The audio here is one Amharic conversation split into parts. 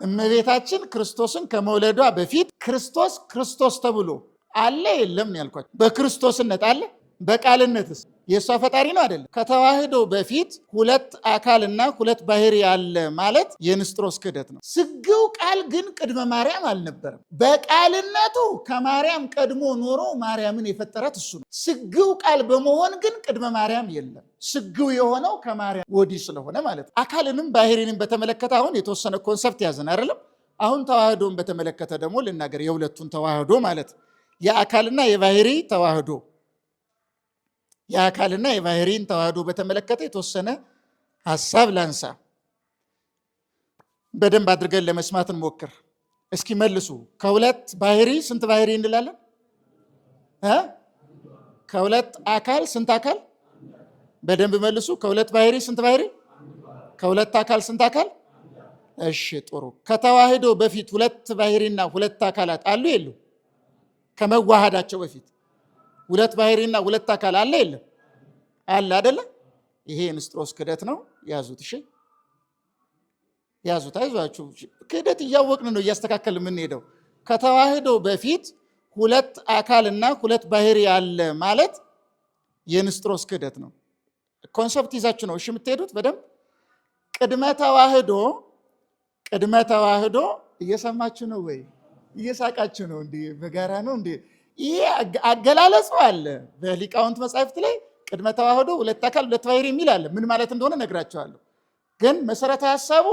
እመቤታችን ክርስቶስን ከመውለዷ በፊት ክርስቶስ ተብሎ አለ የለም ነው ያልኳቸው። በክርስቶስነት አለ፣ በቃልነትስ የእሷ ፈጣሪ ነው አይደለም? ከተዋህዶ በፊት ሁለት አካልና ሁለት ባህሪ አለ ማለት የንስጥሮስ ክህደት ነው። ስግው ቃል ግን ቅድመ ማርያም አልነበረም። በቃልነቱ ከማርያም ቀድሞ ኖሮ ማርያምን የፈጠራት እሱ ነው። ስግው ቃል በመሆን ግን ቅድመ ማርያም የለም። ስግው የሆነው ከማርያም ወዲህ ስለሆነ ማለት ነው። አካልንም ባህሪንም በተመለከተ አሁን የተወሰነ ኮንሰፕት ያዘን አይደለም? አሁን ተዋህዶን በተመለከተ ደግሞ ልናገር። የሁለቱን ተዋህዶ ማለት የአካልና የባህሪ ተዋህዶ የአካልና የባህሪን ተዋህዶ በተመለከተ የተወሰነ ሐሳብ ላንሳ። በደንብ አድርገን ለመስማት እንሞክር። እስኪ መልሱ። ከሁለት ባህሪ ስንት ባህሪ እንላለን? ከሁለት አካል ስንት አካል? በደንብ መልሱ። ከሁለት ባህሪ ስንት ባህሪ? ከሁለት አካል ስንት አካል? እሺ ጥሩ። ከተዋህዶ በፊት ሁለት ባህሪና ሁለት አካላት አሉ የሉ? ከመዋሃዳቸው በፊት ሁለት ባህሪና ሁለት አካል አለ የለም? አለ አይደለ? ይሄ የንስጥሮስ ክህደት ነው። ያዙት። እሺ ያዙት። አይዟችሁ። ክህደት እያወቅን ነው እያስተካከል የምንሄደው። ከተዋህዶ በፊት ሁለት አካልና ሁለት ባህሪ አለ ማለት የንስጥሮስ ክህደት ነው። ኮንሰፕት ይዛችሁ ነው እሺ የምትሄዱት በደንብ። ቅድመ ተዋህዶ እየሰማችሁ ነው ወይ? እየሳቃችሁ ነው እንዴ? በጋራ ነው እንዴ? ይሄ አገላለጹ አለ በሊቃውንት መጻሕፍት ላይ። ቅድመ ተዋህዶ ሁለት አካል ሁለት ባህሪ የሚል አለ። ምን ማለት እንደሆነ ነግራቸዋለሁ። ግን መሰረታዊ ሐሳቡ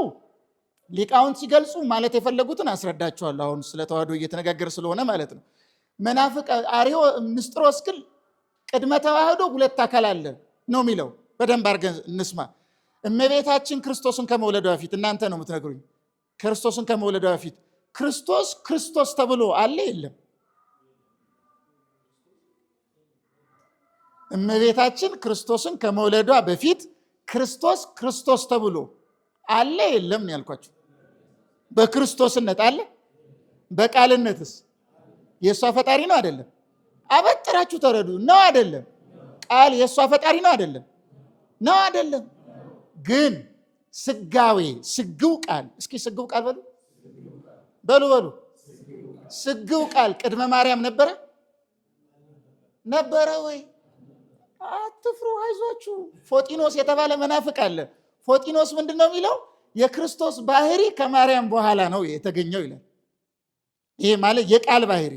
ሊቃውንት ሲገልጹ ማለት የፈለጉትን አስረዳቸዋለሁ። አሁን ስለ ተዋህዶ እየተነጋገር ስለሆነ ማለት ነው። መናፍቅ አርዮ ንስጥሮስ ግን ቅድመ ተዋህዶ ሁለት አካል አለ ነው የሚለው። በደንብ አድርገን እንስማ። እመቤታችን ክርስቶስን ከመውለዷ በፊት እናንተ ነው የምትነግሩኝ። ክርስቶስን ከመውለዷ በፊት ክርስቶስ ተብሎ አለ የለም? እመቤታችን ክርስቶስን ከመውለዷ በፊት ክርስቶስ ተብሎ አለ የለም ነው ያልኳቸው። በክርስቶስነት አለ፣ በቃልነትስ የእሷ ፈጣሪ ነው አይደለም? አበጥራችሁ ተረዱ። ነው አይደለም? ቃል የእሷ ፈጣሪ ነው አይደለም? ነው አይደለም? ግን ስግው ቃል፣ እስኪ ስግው ቃል በሉ ስግው ቃል ቅድመ ማርያም ነበረ ወይ? አትፍሩ፣ አይዟችሁ። ፎጢኖስ የተባለ መናፍቅ አለ። ፎጢኖስ ምንድን ነው የሚለው? የክርስቶስ ባህሪ ከማርያም በኋላ ነው የተገኘው ይላል። ይሄ ማለት የቃል ባህሪ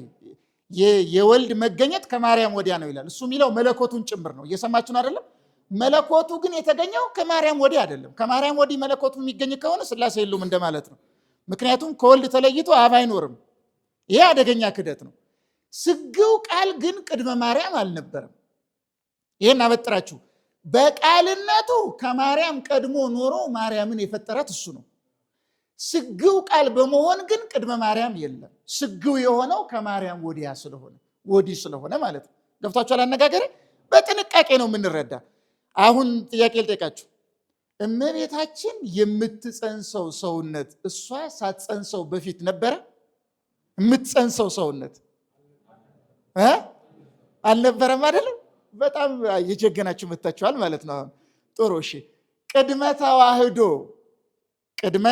የወልድ መገኘት ከማርያም ወዲያ ነው ይላል። እሱ የሚለው መለኮቱን ጭምር ነው። እየሰማችሁ ነው አይደለም? መለኮቱ ግን የተገኘው ከማርያም ወዲህ አይደለም። ከማርያም ወዲህ መለኮቱ የሚገኝ ከሆነ ሥላሴ የሉም እንደማለት ነው። ምክንያቱም ከወልድ ተለይቶ አብ አይኖርም። ይሄ አደገኛ ክህደት ነው። ስግው ቃል ግን ቅድመ ማርያም አልነበረም። ይሄን አበጥራችሁ። በቃልነቱ ከማርያም ቀድሞ ኖሮ ማርያምን የፈጠራት እሱ ነው። ስግው ቃል በመሆን ግን ቅድመ ማርያም የለም። ስግው የሆነው ከማርያም ወዲህ ስለሆነ ማለት ነው። ገብቷችኋል? አነጋገሬ በጥንቃቄ ነው የምንረዳ። አሁን ጥያቄ ልጠይቃችሁ። እመቤታችን የምትጸንሰው ሰውነት እሷ ሳትጸንሰው በፊት ነበረ? የምትጸንሰው ሰውነት አልነበረም አይደለም? በጣም የጀገናችሁ መታችኋል ማለት ነው። አሁን ጥሩ እሺ። ቅድመ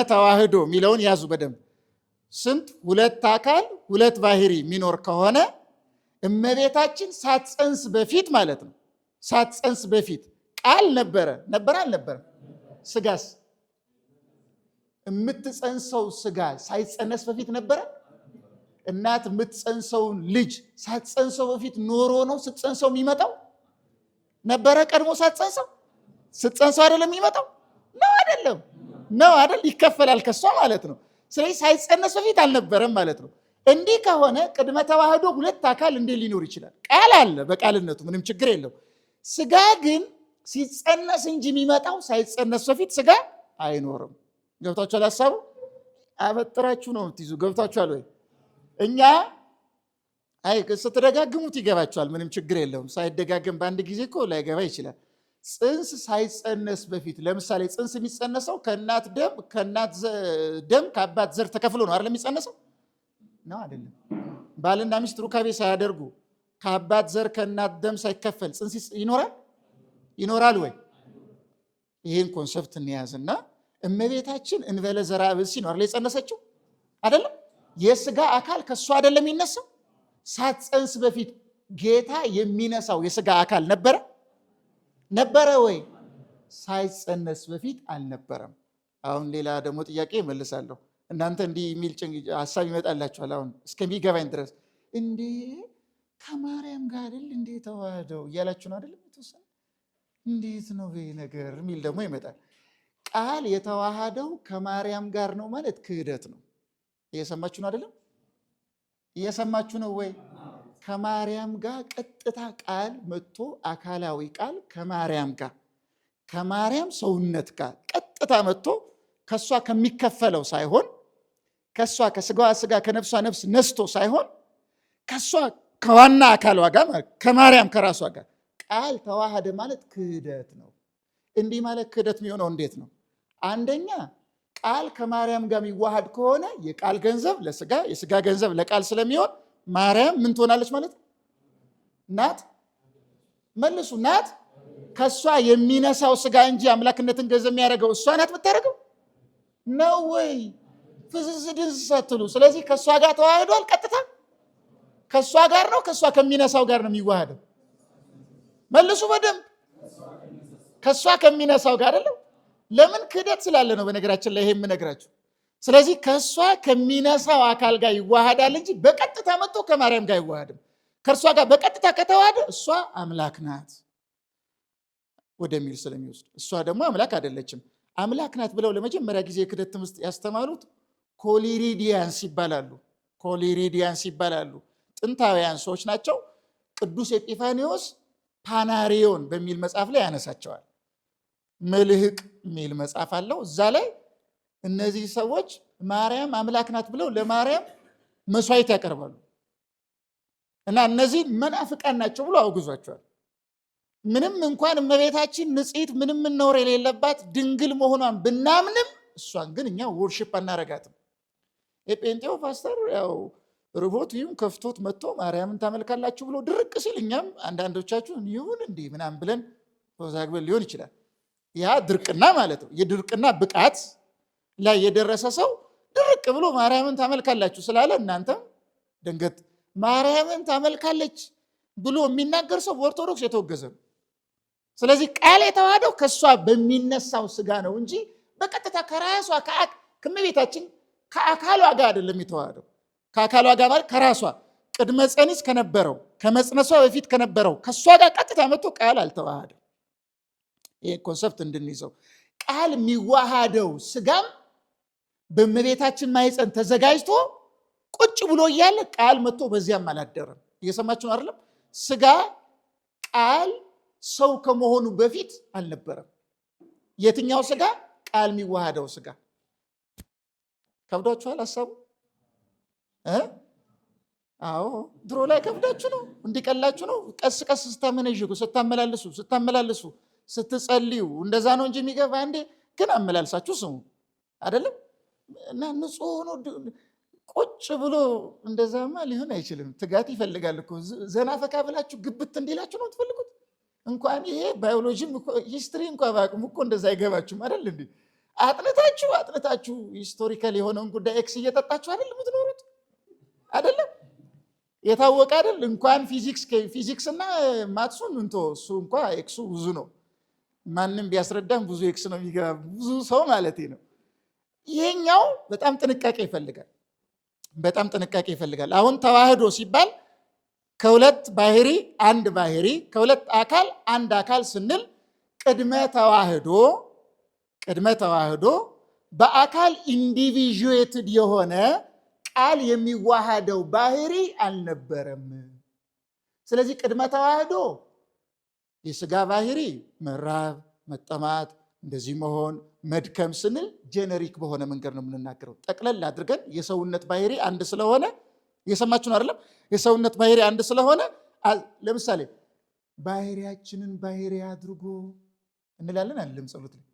ተዋህዶ የሚለውን ያዙ በደንብ። ስንት? ሁለት አካል ሁለት ባህሪ የሚኖር ከሆነ እመቤታችን ሳትጸንስ በፊት ማለት ነው። ሳትጸንስ በፊት ቃል ነበረ አልነበረም? ስጋስ? የምትጸንሰው ስጋ ሳይጸነስ በፊት ነበረ? እናት የምትጸንሰውን ልጅ ሳትጸንሰው በፊት ኖሮ ነው ስትጸንሰው የሚመጣው? ነበረ ቀድሞ ሳትጸንሰው? ስትጸንሰው አይደለም የሚመጣው? ነው አይደለም? ነው አይደል? ይከፈላል ከሷ ማለት ነው። ስለዚህ ሳይጸነስ በፊት አልነበረም ማለት ነው። እንዲህ ከሆነ ቅድመ ተዋህዶ ሁለት አካል እንዴት ሊኖር ይችላል? ቃል አለ በቃልነቱ ምንም ችግር የለው። ስጋ ግን ሲጸነስ እንጂ የሚመጣው ሳይጸነስ በፊት ስጋ አይኖርም። ገብታችኋል? ሀሳቡ አበጥራችሁ ነው የምትይዙ። ገብታችኋል ወይ? እኛ ስትደጋግሙት ይገባችኋል። ምንም ችግር የለውም። ሳይደጋግም በአንድ ጊዜ እኮ ላይገባ ይችላል። ጽንስ ሳይጸነስ በፊት ለምሳሌ ጽንስ የሚጸነሰው ከእናት ደም ከአባት ዘር ተከፍሎ ነው አይደል የሚጸነሰው? ነው አይደለም? ባልና ሚስት ሩካቤ ሳያደርጉ ከአባት ዘር ከእናት ደም ሳይከፈል ጽንስ ይኖራል ወይ? ይህን ኮንሰፕት እንያዝና እመቤታችን እንበለ ዘርአ ብእሲ ነው አይደል የጸነሰችው አይደለም? የስጋ አካል ከሷ አይደለም የሚነሳው? ሳትጸንስ በፊት ጌታ የሚነሳው የስጋ አካል ነበረ ወይ? ሳይጸነስ በፊት አልነበረም። አሁን ሌላ ደግሞ ጥያቄ እመልሳለሁ። እናንተ እንዲህ የሚል ሀሳብ ይመጣላችኋል። አሁን እስከሚገባኝ ድረስ እንዴ ከማርያም ጋር አይደል እንዴ ተዋህደው እያላችሁ ነው አይደለም? የተወሰነ እንዴት ነው ይሄ ነገር የሚል ደግሞ ይመጣል። ቃል የተዋሃደው ከማርያም ጋር ነው ማለት ክህደት ነው። እየሰማችሁ ነው አይደለም? እየሰማችሁ ነው ወይ? ከማርያም ጋር ቀጥታ ቃል መጥቶ አካላዊ ቃል ከማርያም ሰውነት ጋር ቀጥታ መጥቶ ከሷ ከሚከፈለው ሳይሆን ከሷ ከስጋዋ ስጋ ከነፍሷ ነፍስ ነስቶ ሳይሆን ከሷ ከዋና አካሏ ጋር ከማርያም ከራሷ ጋር ቃል ተዋሃደ ማለት ክህደት ነው። እንዲህ ማለት ክህደት የሚሆነው እንዴት ነው? አንደኛ ቃል ከማርያም ጋር የሚዋሃድ ከሆነ የቃል ገንዘብ ለስጋ የስጋ ገንዘብ ለቃል ስለሚሆን ማርያም ምን ትሆናለች ማለት ናት? መልሱ። ናት። ከሷ የሚነሳው ስጋ እንጂ አምላክነትን ገንዘብ የሚያደርገው እሷ ናት የምታደርገው ነው ወይ? ፍዝዝ ድንስ ሳትሉ። ስለዚህ ከሷ ጋር ተዋህዷል። ቀጥታ ከሷ ጋር ነው ከሷ ከሚነሳው ጋር ነው የሚዋሃደው? መልሱ በደንብ። ከሷ ከሚነሳው ጋር አይደለም። ለምን? ክህደት ስላለ ነው። በነገራችን ላይ ይሄ የምነግራችሁ። ስለዚህ ከሷ ከሚነሳው አካል ጋር ይዋሃዳል እንጂ በቀጥታ መጥቶ ከማርያም ጋር አይዋሃድም። ከእርሷ ጋር በቀጥታ ከተዋሃደ እሷ አምላክ ናት ወደሚል ስለሚወስድ፣ እሷ ደግሞ አምላክ አይደለችም። አምላክ ናት ብለው ለመጀመሪያ ጊዜ የክህደት ትምህርት ያስተማሩት ኮሊሪዲያንስ ይባላሉ። ጥንታውያን ሰዎች ናቸው። ቅዱስ ኤጲፋኒዎስ ፓናሪዮን በሚል መጽሐፍ ላይ ያነሳቸዋል። መልህቅ የሚል መጽሐፍ አለው። እዛ ላይ እነዚህ ሰዎች ማርያም አምላክ ናት ብለው ለማርያም መስዋዕት ያቀርባሉ እና እነዚህ መናፍቃን ናቸው ብሎ አውግዟቸዋል። ምንም እንኳን እመቤታችን ንጽሕት ምንም ነውር የሌለባት ድንግል መሆኗን ብናምንም እሷን ግን እኛ ወርሺፕ አናረጋትም። የጴንጤው ፓስተር ያው ርቦት ይሁን ከፍቶት መጥቶ ማርያምን ታመልካላችሁ ብሎ ድርቅ ሲል እኛም አንዳንዶቻችሁ ይሁን እንዲህ ምናምን ብለን ተወዛግበን ሊሆን ይችላል። ያ ድርቅና ማለት ነው። የድርቅና ብቃት ላይ የደረሰ ሰው ድርቅ ብሎ ማርያምን ታመልካላችሁ ስላለ እናንተም ደንገጥ። ማርያምን ታመልካለች ብሎ የሚናገር ሰው በኦርቶዶክስ የተወገዘ ነው። ስለዚህ ቃል የተዋሃደው ከሷ በሚነሳው ስጋ ነው እንጂ በቀጥታ ከራሷ ከእመቤታችን ከአካሏ ጋር አይደለም የተዋሃደው። ከአካሏ ጋር ማለት ከራሷ ቅድመ ጸኒስ ከነበረው ከመጽነሷ በፊት ከነበረው ከሷ ጋር ቀጥታ መጥቶ ቃል አልተዋሃደም። ይህ ኮንሰፕት እንድንይዘው ቃል የሚዋሃደው ስጋም በእመቤታችን ማኅፀን ተዘጋጅቶ ቁጭ ብሎ እያለ ቃል መጥቶ በዚያም አላደረም። እየሰማችሁ ነው አይደለም? ስጋ ቃል ሰው ከመሆኑ በፊት አልነበረም። የትኛው ስጋ? ቃል የሚዋሃደው ስጋ። ከብዷችኋል ሀሳቡ? አዎ ድሮ ላይ ከብዳችሁ ነው እንዲቀላችሁ ነው። ቀስ ቀስ ስታመነዥጉ ስታመላልሱ ስትጸልዩ እንደዛ ነው እንጂ የሚገባ አንዴ ግን አመላልሳችሁ ስሙ አይደለም። እና ንጹህ ሆኖ ቁጭ ብሎ እንደዛማ ሊሆን አይችልም። ትጋት ይፈልጋል እኮ። ዘና ፈካ ብላችሁ ግብት እንዲላችሁ ነው ትፈልጉት። እንኳን ይሄ ባዮሎጂም ሂስትሪ እንኳን ባቅሙ እኮ እንደዛ አይገባችሁም አይደል እንዴ? አጥንታችሁ ሂስቶሪካል የሆነውን ጉዳይ ኤክስ እየጠጣችሁ አይደል የምትኖሩት አይደለም? የታወቀ አይደል? እንኳን ፊዚክስ እና ማትሱን እንቶ እሱ እንኳን ኤክሱ ብዙ ነው። ማንም ቢያስረዳም ብዙ ኤክስ ነው የሚገባ ብዙ ሰው ማለት ነው። ይሄኛው በጣም ጥንቃቄ ይፈልጋል። አሁን ተዋህዶ ሲባል ከሁለት ባህሪ አንድ ባህሪ፣ ከሁለት አካል አንድ አካል ስንል ቅድመ ተዋህዶ በአካል ኢንዲቪዥዌትድ የሆነ ቃል የሚዋሃደው ባህሪ አልነበረም። ስለዚህ ቅድመ ተዋህዶ የስጋ ባህሪ መራብ፣ መጠማት፣ እንደዚህ መሆን፣ መድከም ስንል ጄነሪክ በሆነ መንገድ ነው የምንናገረው። ጠቅለል አድርገን የሰውነት ባህሪ አንድ ስለሆነ እየሰማችሁ ነው አይደለም? የሰውነት ባህሪ አንድ ስለሆነ ለምሳሌ ባህሪያችንን ባህሪ አድርጎ እንላለን አይደለም? ጸሎት ላይ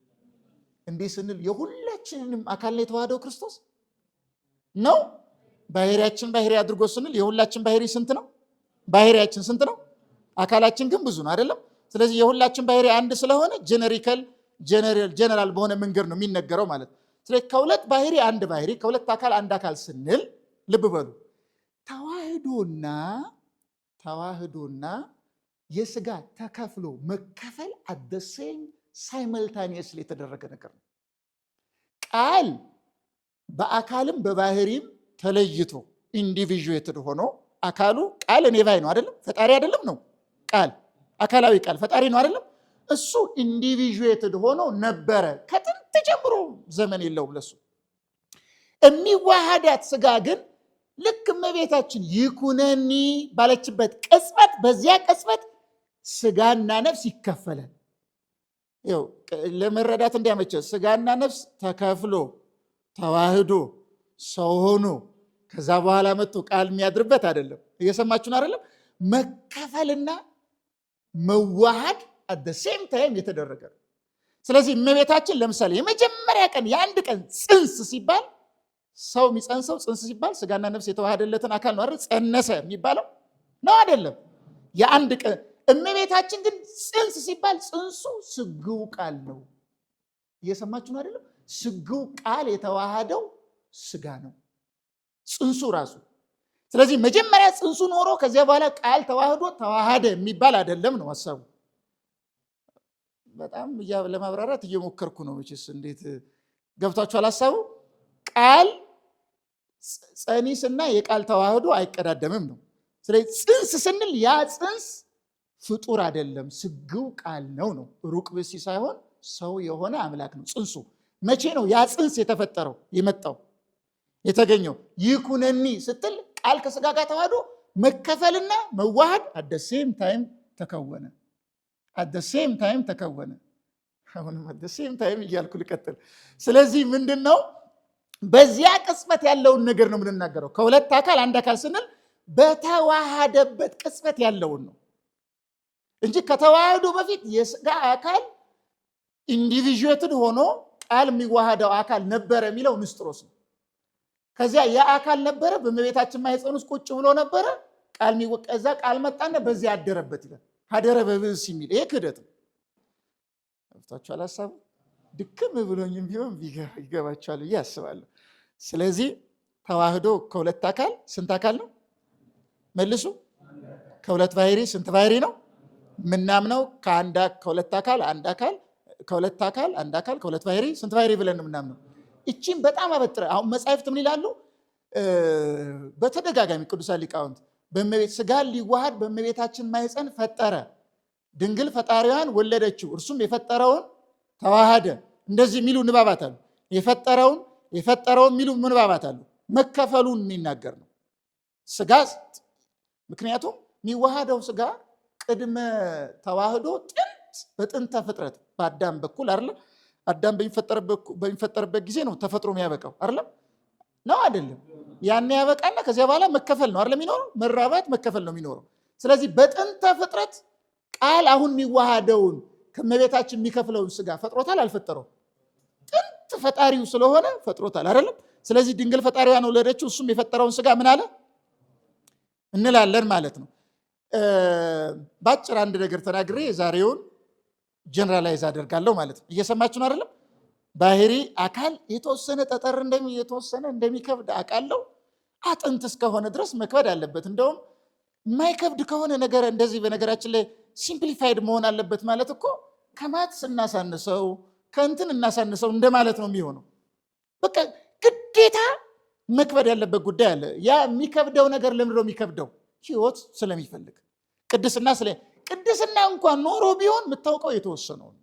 እንዲህ ስንል የሁላችንንም አካል ላይ የተዋሃደው ክርስቶስ ነው። ባህሪያችን ባህሪ አድርጎ ስንል የሁላችን ባህሪ ስንት ነው? ባህሪያችን ስንት ነው? አካላችን ግን ብዙ ነው አይደለም? ስለዚህ የሁላችን ባህሪ አንድ ስለሆነ ጄነሪካል ጀነራል በሆነ መንገድ ነው የሚነገረው ማለት ነው። ስለዚህ ከሁለት ባህሪ አንድ ባህሪ፣ ከሁለት አካል አንድ አካል ስንል ልብ በሉ ተዋህዶና የስጋ ተከፍሎ መከፈል አደሴም ሳይመልታኒየስሊ የተደረገ ነገር ነው። ቃል በአካልም በባህሪም ተለይቶ ኢንዲቪዥዌትድ ሆኖ አካሉ ቃል እኔ ባይ ነው አይደለም፣ ፈጣሪ አይደለም ነው ቃል አካላዊ ቃል ፈጣሪ ነው አይደለም። እሱ ኢንዲቪዥዌትድ ሆኖ ነበረ ከጥንት ጀምሮ ዘመን የለውም ለሱ። የሚዋሃዳት ስጋ ግን ልክ እመቤታችን ይኩነኒ ባለችበት ቅጽበት በዚያ ቅጽበት ስጋና ነፍስ ይከፈላል። ይኸው ለመረዳት እንዲያመቸ ስጋና ነፍስ ተከፍሎ ተዋህዶ ሰው ሆኖ ከዛ በኋላ መጥቶ ቃል የሚያድርበት አይደለም። እየሰማችሁን አይደለም? መከፈልና መዋሃድ አት ዘ ሴም ታይም የተደረገ። ስለዚህ እመቤታችን ለምሳሌ የመጀመሪያ ቀን የአንድ ቀን ጽንስ ሲባል ሰው የሚጸንሰው ጽንስ ሲባል ስጋና ነፍስ የተዋሃደለትን አካል ነው አይደል? ጸነሰ የሚባለው ነው አይደለም? የአንድ ቀን እመቤታችን ግን ጽንስ ሲባል ጽንሱ ስግው ቃል ነው። እየሰማችሁ ነው አይደለም? ስግው ቃል የተዋሃደው ስጋ ነው ጽንሱ ራሱ። ስለዚህ መጀመሪያ ጽንሱ ኖሮ ከዚያ በኋላ ቃል ተዋህዶ ተዋሃደ የሚባል አይደለም ነው ሐሳቡ። በጣም ለማብራራት እየሞከርኩ ነው። መቼስ እንዴት ገብቷችኋል ሐሳቡ? ቃል ጸኒስና የቃል ተዋህዶ አይቀዳደምም ነው። ስለዚህ ጽንስ ስንል ያ ጽንስ ፍጡር አይደለም ስግው ቃል ነው። ሩቅ ብእሲ ሳይሆን ሰው የሆነ አምላክ ነው ጽንሱ። መቼ ነው ያ ጽንስ የተፈጠረው የመጣው የተገኘው? ይኩነኒ ስትል ቃል ከስጋ ጋር ተዋህዶ መከፈልና መዋሃድ አደሴም ታይም ተከወነ። አደሴም ታይም ተከወነ። አሁንም አደሴም ታይም እያልኩ ልቀጥል። ስለዚህ ምንድን ነው በዚያ ቅጽበት ያለውን ነገር ነው የምንናገረው። ከሁለት አካል አንድ አካል ስንል በተዋሃደበት ቅጽበት ያለውን ነው እንጂ ከተዋህዶ በፊት የስጋ አካል ኢንዲቪዥዌትድ ሆኖ ቃል የሚዋሃደው አካል ነበረ የሚለው ንስጥሮስ ነው። ከዚያ የአካል ነበረ በእመቤታችን ማኅፀን ውስጥ ቁጭ ብሎ ነበረ። ቃል የሚወቀዛ ቃል መጣና በዚያ አደረበት ይላል። ሀደረ በብእሲ የሚል ይሄ ክህደት ነው። ገብቷችኋል ሐሳቡ? ድክም ብሎኝም ቢሆን ይገባችኋል ብዬ አስባለሁ። ስለዚህ ተዋህዶ ከሁለት አካል ስንት አካል ነው? መልሱ። ከሁለት ባህሪ ስንት ባህሪ ነው? ምናምነው ከሁለት አካል አንድ አካል፣ ከሁለት አካል አንድ አካል፣ ከሁለት ባህሪ ስንት ባህሪ ብለን ምናምነው? እቺም በጣም አበጥረ አሁን መጻሕፍት ምን ይላሉ? በተደጋጋሚ ቅዱሳን ሊቃውንት በእመቤት ስጋ ሊዋሃድ በእመቤታችን ማኅፀን ፈጠረ፣ ድንግል ፈጣሪዋን ወለደችው፣ እርሱም የፈጠረውን ተዋሃደ። እንደዚህ የሚሉ ንባባት አሉ። የፈጠረውን የሚሉ ንባባት አሉ። መከፈሉን የሚናገር ነው ስጋ። ምክንያቱም የሚዋሃደው ስጋ ቅድመ ተዋህዶ በጥንተ ፍጥረት በአዳም በኩል አይደለም። አዳም በሚፈጠርበት ጊዜ ነው ተፈጥሮ የሚያበቃው አይደለም ነው አይደለም? ያን ያበቃና ከዚያ በኋላ መከፈል ነው አይደለም የሚኖረው? መራባት መከፈል ነው የሚኖረው። ስለዚህ በጥንተ ፍጥረት ቃል አሁን የሚዋሃደውን ከእመቤታችን የሚከፍለውን ስጋ ፈጥሮታል አልፈጠረው? ጥንት ፈጣሪው ስለሆነ ፈጥሮታል አይደለም? ስለዚህ ድንግል ፈጣሪዋን ወለደችው፣ እሱም የፈጠረውን ስጋ ምን አለ እንላለን ማለት ነው። ባጭር አንድ ነገር ተናግሬ የዛሬውን ጀነራላይዝ አደርጋለሁ ማለት ነው። እየሰማችሁ ነው አይደለም? ባህሪ አካል የተወሰነ ጠጠር የተወሰነ እንደሚከብድ አውቃለሁ። አጥንት እስከሆነ ድረስ መክበድ አለበት። እንደውም የማይከብድ ከሆነ ነገር እንደዚህ በነገራችን ላይ ሲምፕሊፋይድ መሆን አለበት ማለት እኮ ከማትስ እናሳንሰው ከእንትን እናሳንሰው እንደማለት ነው የሚሆነው። በቃ ግዴታ መክበድ ያለበት ጉዳይ አለ። ያ የሚከብደው ነገር ለምንድነው የሚከብደው? ሕይወት ስለሚፈልግ ቅድስና እንኳን ኖሮ ቢሆን የምታውቀው የተወሰነው ነው።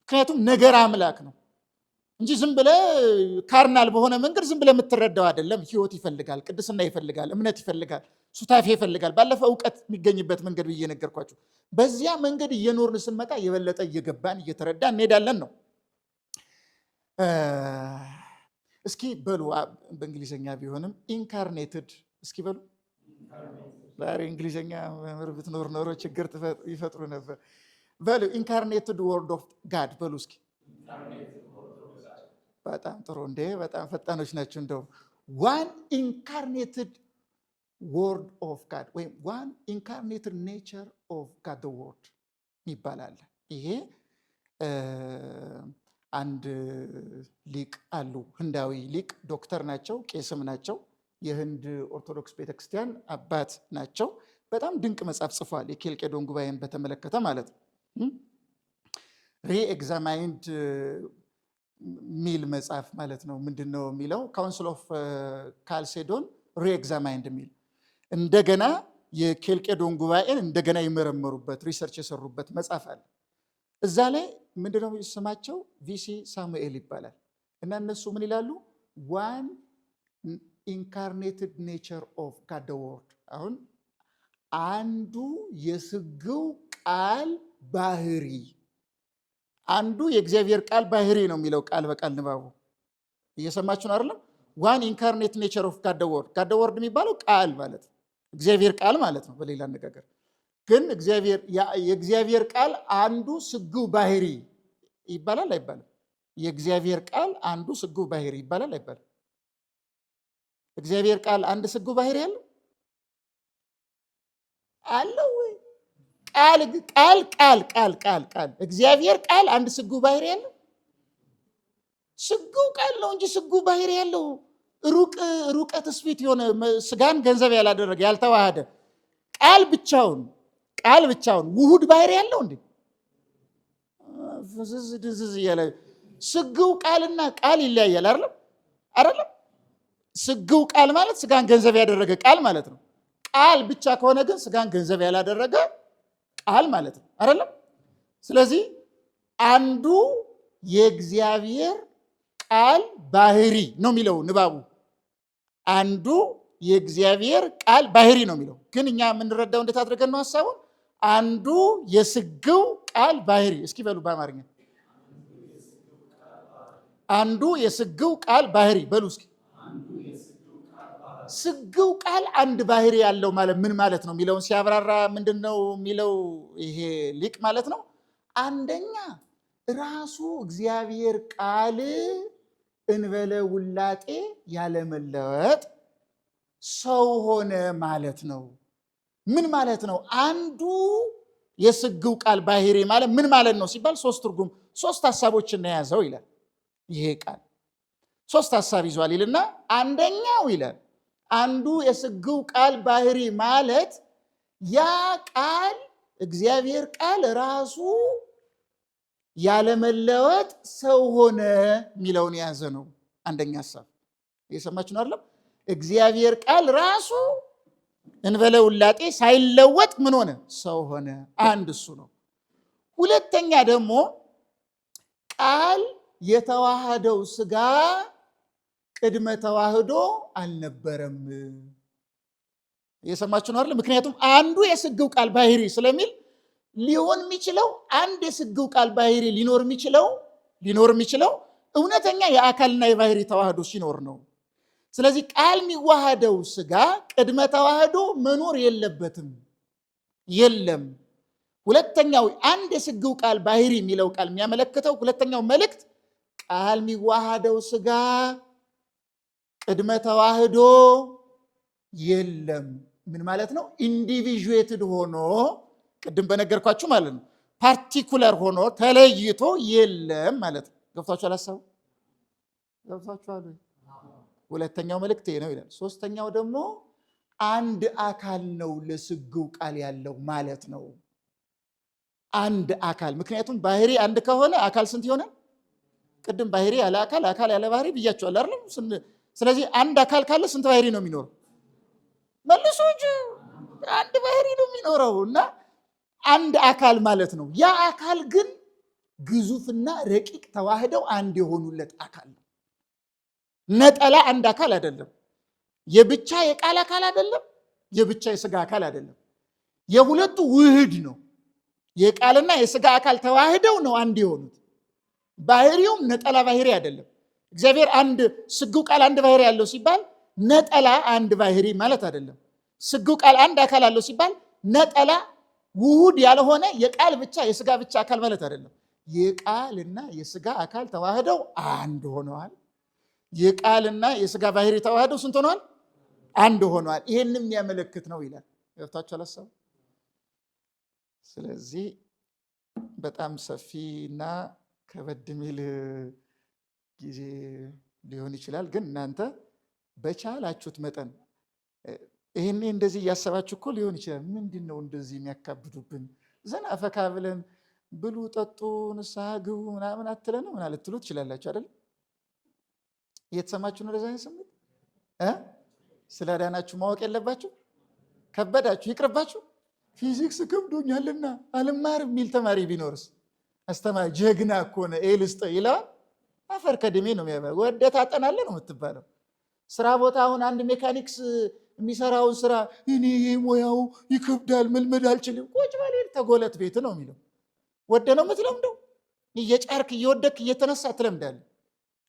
ምክንያቱም ነገር አምላክ ነው እንጂ ዝም ብለህ ካርናል በሆነ መንገድ ዝም ብለህ የምትረዳው አይደለም። ሕይወት ይፈልጋል፣ ቅድስና ይፈልጋል፣ እምነት ይፈልጋል፣ ሱታፌ ይፈልጋል። ባለፈው እውቀት የሚገኝበት መንገድ ብዬ ነገርኳችሁ። በዚያ መንገድ እየኖርን ስንመጣ የበለጠ እየገባን እየተረዳን እንሄዳለን ነው። እስኪ በሉ በእንግሊዝኛ ቢሆንም ኢንካርኔትድ እስኪ በሉ። ዛሬ እንግሊዝኛ መምህር ብትኖር ኖሮ ችግር ይፈጥሩ ነበር። በሉ ኢንካርኔትድ ወርድ ኦፍ ጋድ በሉ እስኪ። በጣም ጥሩ እንዴ! በጣም ፈጣኖች ናቸው። እንደው ዋን ኢንካርኔትድ ወርድ ኦፍ ጋድ ወይም ዋን ኢንካርኔትድ ኔቸር ኦፍ ጋድ ወርድ ይባላል። ይሄ አንድ ሊቅ አሉ፣ ህንዳዊ ሊቅ፣ ዶክተር ናቸው፣ ቄስም ናቸው። የህንድ ኦርቶዶክስ ቤተክርስቲያን አባት ናቸው። በጣም ድንቅ መጽሐፍ ጽፏል፣ የኬልቄዶን ጉባኤን በተመለከተ ማለት ነው። ሪኤግዛማይንድ ሚል መጽሐፍ ማለት ነው። ምንድነው የሚለው? ካውንስል ኦፍ ካልሴዶን ሪኤግዛማይንድ ሚል እንደገና የኬልቄዶን ጉባኤን እንደገና የመረመሩበት ሪሰርች የሰሩበት መጽሐፍ አለ። እዛ ላይ ምንድነው ስማቸው? ቪሲ ሳሙኤል ይባላል። እና እነሱ ምን ይላሉ? ዋን ኢንካርኔትድ ኔቸር ኦፍ ጋድ ወርድ። አሁን አንዱ የስግው ቃል ባህሪ፣ አንዱ የእግዚአብሔር ቃል ባህሪ ነው የሚለው ቃል በቃል ንባቡ። እየሰማችሁ ነው አይደለም? ዋን ኢንካርኔት ኔቸር ኦፍ ጋድ ወርድ። ጋድ ወርድ የሚባለው ቃል ማለት ነው፣ እግዚአብሔር ቃል ማለት ነው። በሌላ አነጋገር ግን የእግዚአብሔር ቃል አንዱ ስግው ባህሪ ይባላል አይባልም? የእግዚአብሔር ቃል አንዱ ስግው ባህሪ ይባላል አይባልም? እግዚአብሔር ቃል አንድ ስግው ባህሪ አለው አለው ወይ? ቃል እግዚአብሔር ቃል አንድ ስግው ባህሪ ያለው ስግው ቃል ነው እንጂ ስግው ባህሪ ያለው ሩቀ ትስብእት የሆነ ስጋን ገንዘብ ያላደረገ ያልተዋሃደ ቃል ብቻውን ውሁድ ባህሪ ያለው እንዴ? ፍዝዝ ድዝዝ እያለ ስግው ቃልና ቃል ይለያያል አይደለም? ስግው ቃል ማለት ስጋን ገንዘብ ያደረገ ቃል ማለት ነው። ቃል ብቻ ከሆነ ግን ስጋን ገንዘብ ያላደረገ ቃል ማለት ነው አይደለም? ስለዚህ አንዱ የእግዚአብሔር ቃል ባህሪ ነው የሚለው ንባቡ። አንዱ የእግዚአብሔር ቃል ባህሪ ነው የሚለው። ግን እኛ የምንረዳው እንዴት አድርገን ነው ሐሳቡን? አንዱ የስግው ቃል ባህሪ። እስኪ በሉ በአማርኛ አንዱ የስግው ቃል ባህሪ በሉ እስኪ። ስግው ቃል አንድ ባህሪ ያለው ማለት ምን ማለት ነው የሚለውን ሲያብራራ ምንድን ነው የሚለው ይሄ ሊቅ ማለት ነው? አንደኛ ራሱ እግዚአብሔር ቃል እንበለ ውላጤ ያለመለወጥ ሰው ሆነ ማለት ነው። ምን ማለት ነው? አንዱ የስግው ቃል ባህሪ ማለት ምን ማለት ነው ሲባል ሶስት ትርጉም፣ ሶስት ሐሳቦችን የያዘው ይላል። ይሄ ቃል ሶስት ሐሳብ ይዟል ይልና አንደኛው ይላል አንዱ የስግው ቃል ባህሪ ማለት ያ ቃል እግዚአብሔር ቃል ራሱ ያለመለወጥ ሰው ሆነ የሚለውን የያዘ ነው። አንደኛ ሐሳብ እየሰማችሁ ነው አይደለም? እግዚአብሔር ቃል ራሱ እንበለ ውላጤ ሳይለወጥ ምን ሆነ? ሰው ሆነ። አንድ እሱ ነው። ሁለተኛ ደግሞ ቃል የተዋሃደው ስጋ ቅድመ ተዋህዶ አልነበረም። እየሰማችሁ ነው አይደል? ምክንያቱም አንዱ የስግው ቃል ባህሪ ስለሚል ሊሆን የሚችለው አንድ የስግው ቃል ባህሪ ሊኖር የሚችለው እውነተኛ የአካልና የባህሪ ተዋህዶ ሲኖር ነው። ስለዚህ ቃል የሚዋሃደው ስጋ ቅድመ ተዋህዶ መኖር የለበትም፣ የለም። ሁለተኛው አንድ የስግው ቃል ባህሪ የሚለው ቃል የሚያመለክተው ሁለተኛው መልእክት ቃል የሚዋሃደው ስጋ ቅድመ ተዋህዶ የለም። ምን ማለት ነው? ኢንዲቪዥዌትድ ሆኖ ቅድም በነገርኳችሁ ማለት ነው። ፓርቲኩለር ሆኖ ተለይቶ የለም ማለት ነው። ገብቷችኋል? ሐሳቡ ገብቷችኋል? ሁለተኛው መልእክት ይሄ ነው ይላል። ሶስተኛው ደግሞ አንድ አካል ነው ለስግው ቃል ያለው ማለት ነው። አንድ አካል። ምክንያቱም ባህሪ አንድ ከሆነ አካል ስንት ይሆናል? ቅድም ባህሪ ያለ አካል፣ አካል ያለ ባህሪ ብያችኋል አይደል? ስለዚህ አንድ አካል ካለ ስንት ባህሪ ነው የሚኖረው? መልሶ እንጂ አንድ ባህሪ ነው የሚኖረው እና አንድ አካል ማለት ነው። ያ አካል ግን ግዙፍና ረቂቅ ተዋህደው አንድ የሆኑለት አካል ነው። ነጠላ አንድ አካል አይደለም። የብቻ የቃል አካል አይደለም፣ የብቻ የስጋ አካል አይደለም። የሁለቱ ውህድ ነው። የቃልና የስጋ አካል ተዋህደው ነው አንድ የሆኑት። ባህሪውም ነጠላ ባህሪ አይደለም። እግዚአብሔር አንድ ስግው ቃል አንድ ባህሪ ያለው ሲባል ነጠላ አንድ ባህሪ ማለት አይደለም። ስግው ቃል አንድ አካል አለው ሲባል ነጠላ ውሁድ ያልሆነ የቃል ብቻ የስጋ ብቻ አካል ማለት አይደለም። የቃልና የስጋ አካል ተዋህደው አንድ ሆነዋል። የቃልና የስጋ ባህሪ ተዋህደው ስንት ሆነዋል? አንድ ሆነዋል። ይሄንም የሚያመለክት ነው ይላል። ገብታችኋል ሐሳቡ? ስለዚህ በጣም ሰፊና ከበድ የሚል ጊዜ ሊሆን ይችላል። ግን እናንተ በቻላችሁት መጠን ይሄኔ እንደዚህ እያሰባችሁ እኮ ሊሆን ይችላል። ምንድን ነው እንደዚህ የሚያካብዱብን? ዘና ፈካ ብለን ብሉ፣ ጠጡ፣ ንስሐ ግቡ ምናምን አትለንም ምናምን ልትሉ ትችላላችሁ አይደል? እየተሰማችሁ ነው? ለዛ ስሜት ስላዳናችሁ ማወቅ የለባችሁ? ከበዳችሁ ይቅርባችሁ። ፊዚክስ ከብዶኛልና አልማርም የሚል ተማሪ ቢኖርስ? አስተማሪ ጀግና እኮ ነው ኤልስጠ ይለዋል። አፈር ከድሜ ነው የሚያበ ወደ ታጠናለህ ነው የምትባለው። ስራ ቦታ አሁን አንድ ሜካኒክስ የሚሰራውን ስራ እኔ ሙያው ይከብዳል መልመድ አልችልም፣ ቁጭ በል ተጎለት ቤት ነው የሚለው። ወደ ነው የምትለምደው። እየጫርክ እየወደክ እየተነሳ ትለምዳለህ።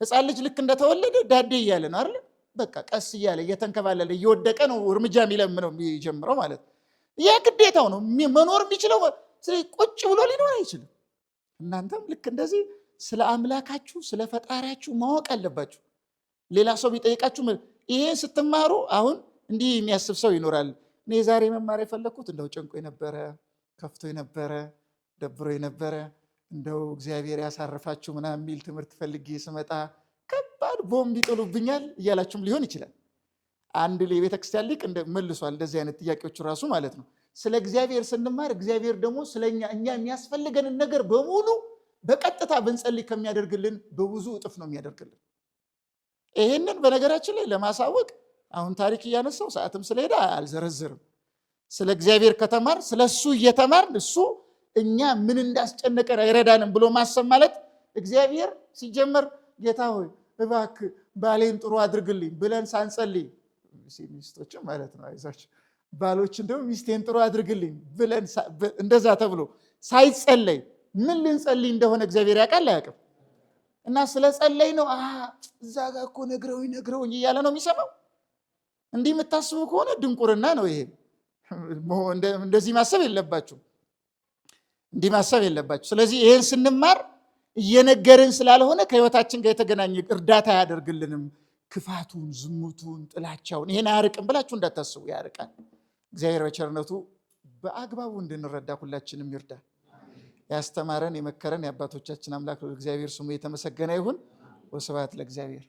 ሕፃን ልጅ ልክ እንደተወለደ ዳዴ እያለ ነው አይደል? በቃ ቀስ እያለ እየተንከባለለ እየወደቀ ነው እርምጃ የሚለምነው የሚጀምረው ማለት ነው። ያ ግዴታው ነው። መኖር የሚችለው ቁጭ ብሎ ሊኖር አይችልም። እናንተም ልክ እንደዚህ ስለ አምላካችሁ ስለ ፈጣሪያችሁ ማወቅ አለባችሁ። ሌላ ሰው ቢጠይቃችሁ ይሄን ስትማሩ አሁን እንዲህ የሚያስብ ሰው ይኖራል። እኔ ዛሬ መማር የፈለኩት እንደው ጨንቆ የነበረ ከፍቶ የነበረ ደብሮ የነበረ እንደው እግዚአብሔር ያሳርፋችሁ ምናምን የሚል ትምህርት ፈልጌ ስመጣ ከባድ ቦምብ ይጥሉብኛል እያላችሁም ሊሆን ይችላል። አንድ የቤተክርስቲያን ሊቅ መልሷል እንደዚህ አይነት ጥያቄዎች ራሱ ማለት ነው። ስለ እግዚአብሔር ስንማር እግዚአብሔር ደግሞ ስለኛ እኛ የሚያስፈልገንን ነገር በሙሉ በቀጥታ ብንጸልይ ከሚያደርግልን በብዙ እጥፍ ነው የሚያደርግልን። ይሄንን በነገራችን ላይ ለማሳወቅ አሁን ታሪክ እያነሳው ሰዓትም ስለሄደ አልዘረዝርም። ስለ እግዚአብሔር ከተማር ስለሱ እየተማርን እሱ እኛ ምን እንዳስጨነቀን አይረዳንም ብሎ ማሰብ ማለት እግዚአብሔር ሲጀመር ጌታ ሆይ እባክህ ባሌን ጥሩ አድርግልኝ ብለን ሳንጸልይ ሚስቶችም ማለት ነው አይዛችሁ ባሎች እንደው ሚስቴን ጥሩ አድርግልኝ ብለን እንደዛ ተብሎ ሳይጸለይ ምን ልንጸልይ እንደሆነ እግዚአብሔር ያውቃል አያውቅም? እና ስለ ጸለይ ነው እዛ ጋር እኮ ነግረውኝ እያለ ነው የሚሰማው። እንዲህ የምታስቡ ከሆነ ድንቁርና ነው ይሄ። እንደዚህ ማሰብ የለባችሁ፣ እንዲህ ማሰብ የለባችሁ። ስለዚህ ይሄን ስንማር እየነገርን ስላልሆነ ከህይወታችን ጋር የተገናኘ እርዳታ አያደርግልንም። ክፋቱን፣ ዝሙቱን፣ ጥላቻውን ይሄን አያርቅም ብላችሁ እንዳታስቡ፣ ያርቃል። እግዚአብሔር በቸርነቱ በአግባቡ እንድንረዳ ሁላችንም ይርዳል። ያስተማረን የመከረን የአባቶቻችን አምላክ እግዚአብሔር ስሙ የተመሰገነ ይሁን። ወስብሐት ለእግዚአብሔር።